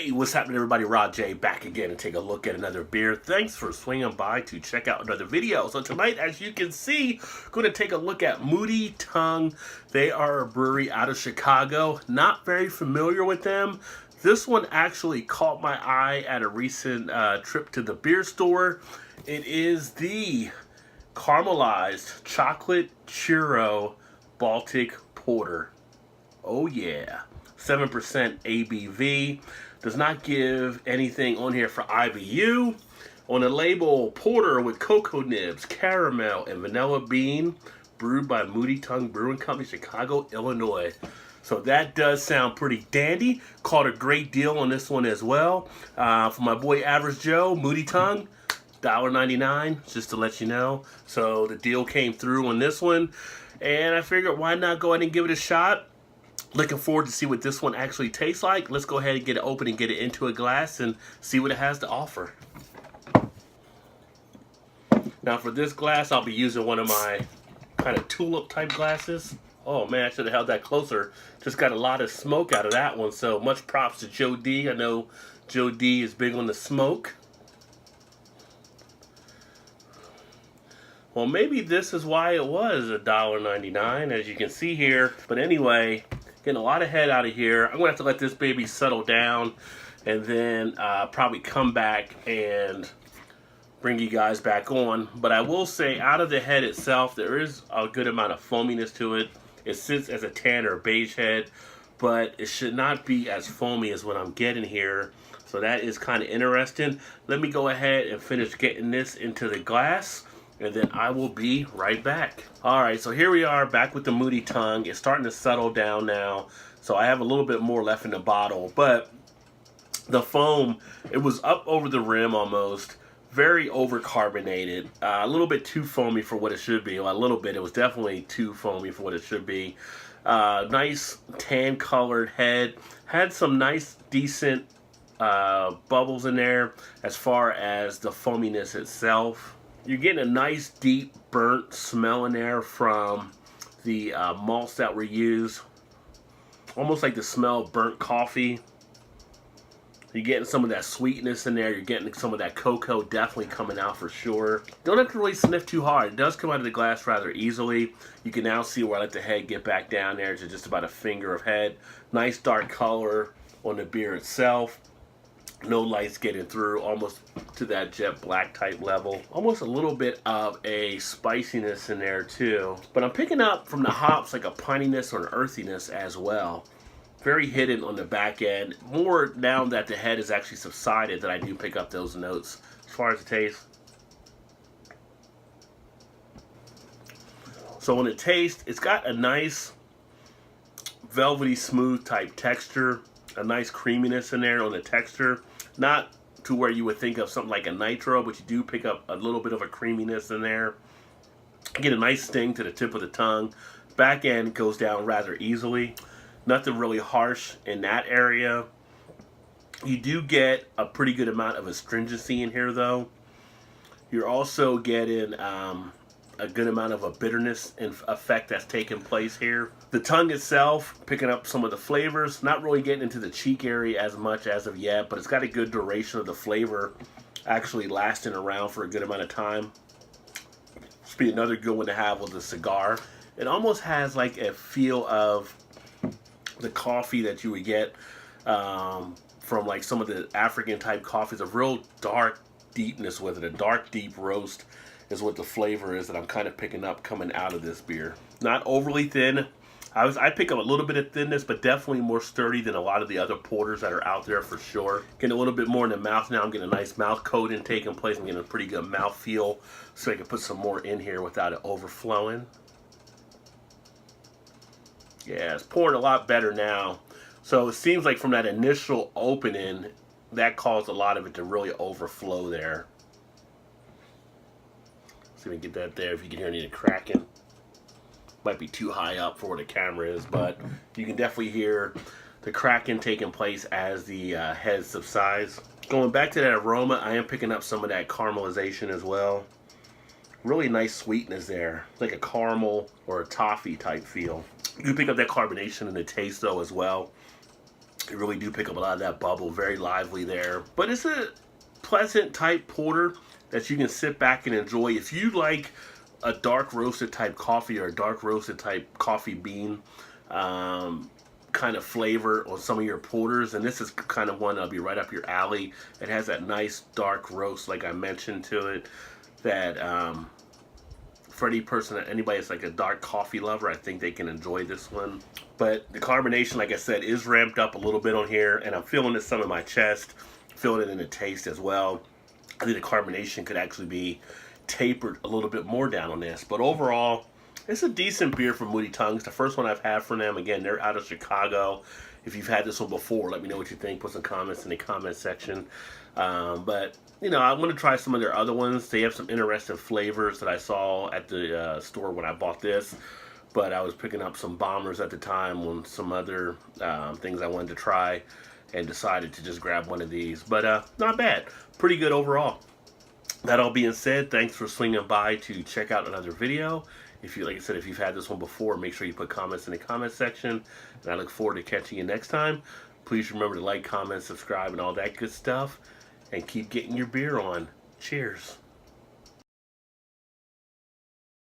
Hey, what's happening everybody? Rod J back again and take a look at another beer. Thanks for swinging by to check out another video. So tonight, as you can see, going to take a look at Moody Tongue. They are a brewery out of Chicago. Not very familiar with them. This one actually caught my eye at a recent trip to the beer store. It is the Caramelized Chocolate Churro Baltic Porter. Oh yeah. 7% ABV. Does not give anything on here for IBU. On the label, porter with cocoa nibs, caramel, and vanilla bean, brewed by Moody Tongue Brewing Company, Chicago, Illinois. So that does sound pretty dandy. Caught a great deal on this one as well. For my boy Average Joe, Moody Tongue, $1.99, just to let you know. So the deal came through on this one. And I figured, why not go ahead and give it a shot? Looking forward to see what this one actually tastes like. Let's go ahead and get it open and get it into a glass and see what it has to offer. Now for this glass, I'll be using one of my kind of tulip type glasses. Oh man, I should have held that closer. Just got a lot of smoke out of that one, so much props to Joe D. I know Joe D is big on the smoke. Well, maybe this is why it was $1.99, as you can see here. But anyway, getting a lot of head out of here. I'm gonna have to let this baby settle down and then probably come back and bring you guys back on. But I will say, out of the head itself, there is a good amount of foaminess to it. It sits as a tan or a beige head, but it should not be as foamy as what I'm getting here. So that is kind of interesting. Let me go ahead and finish getting this into the glass, and then I will be right back. All right, so here we are back with the Moody Tongue. It's starting to settle down now. So I have a little bit more left in the bottle, but the foam, it was up over the rim almost. Very overcarbonated. A little bit too foamy for what it should be. Well, a little bit, it was definitely too foamy for what it should be. Nice tan colored head. Had some nice decent bubbles in there as far as the foaminess itself. You're getting a nice deep burnt smell in there from the malts that were used. Almost like the smell of burnt coffee. You're getting some of that sweetness in there. You're getting some of that cocoa definitely coming out for sure. Don't have to really sniff too hard. It does come out of the glass rather easily. You can now see where I let the head get back down there to just about a finger of head. Nice dark color on the beer itself. No lights getting through, almost to that jet black type level. Almost a little bit of a spiciness in there too. But I'm picking up from the hops like a pininess or an earthiness as well. Very hidden on the back end. More now that the head has actually subsided that I do pick up those notes. As far as the taste. So on the taste, it's got a nice velvety smooth type texture. A nice creaminess in there on the texture. Not to where you would think of something like a nitro, but you do pick up a little bit of a creaminess in there. Get a nice sting to the tip of the tongue. Back end goes down rather easily. Nothing really harsh in that area. You do get a pretty good amount of astringency in here though. You're also getting a good amount of a bitterness effect that's taking place here. The tongue itself, picking up some of the flavors, not really getting into the cheek area as much as of yet, but it's got a good duration of the flavor actually lasting around for a good amount of time. This would be another good one to have with a cigar. It almost has like a feel of the coffee that you would get from like some of the African type coffees, a real dark deepness with it, a dark deep roast is what the flavor is that I'm kind of picking up coming out of this beer. Not overly thin. I pick up a little bit of thinness, but definitely more sturdy than a lot of the other porters that are out there for sure. Getting a little bit more in the mouth now. I'm getting a nice mouth coating taking place. I'm getting a pretty good mouth feel, so I can put some more in here without it overflowing. Yeah, it's pouring a lot better now. So it seems like from that initial opening, that caused a lot of it to really overflow there. See if we can get that there, if you can hear any of the cracking. Might be too high up for where the camera is, but you can definitely hear the cracking taking place as the head subsides. Going back to that aroma, I am picking up some of that caramelization as well. Really nice sweetness there, like a caramel or a toffee type feel. You pick up that carbonation in the taste though as well. You really do pick up a lot of that bubble, very lively there. But it's a pleasant type porter that you can sit back and enjoy. If you like a dark roasted type coffee or a dark roasted type coffee bean kind of flavor on some of your porters, and this is kind of one that'll be right up your alley. It has that nice dark roast, like I mentioned to it, that for any person, anybody that's like a dark coffee lover, I think they can enjoy this one. But the carbonation, like I said, is ramped up a little bit on here, and I'm feeling it some in my chest, feeling it in the taste as well. I think the carbonation could actually be tapered a little bit more down on this. But overall, it's a decent beer from Moody Tongues. The first one I've had from them. Again, they're out of Chicago. If you've had this one before, let me know what you think. Put some comments in the comment section. But, you know, I want to try some of their other ones. They have some interesting flavors that I saw at the store when I bought this. But I was picking up some bombers at the time on some other things I wanted to try, and decided to just grab one of these. But not bad. Pretty good overall. That all being said, thanks for swinging by to check out another video. If you, like I said, if you've had this one before, make sure you put comments in the comment section. And I look forward to catching you next time. Please remember to like, comment, subscribe, and all that good stuff. And keep getting your beer on. Cheers.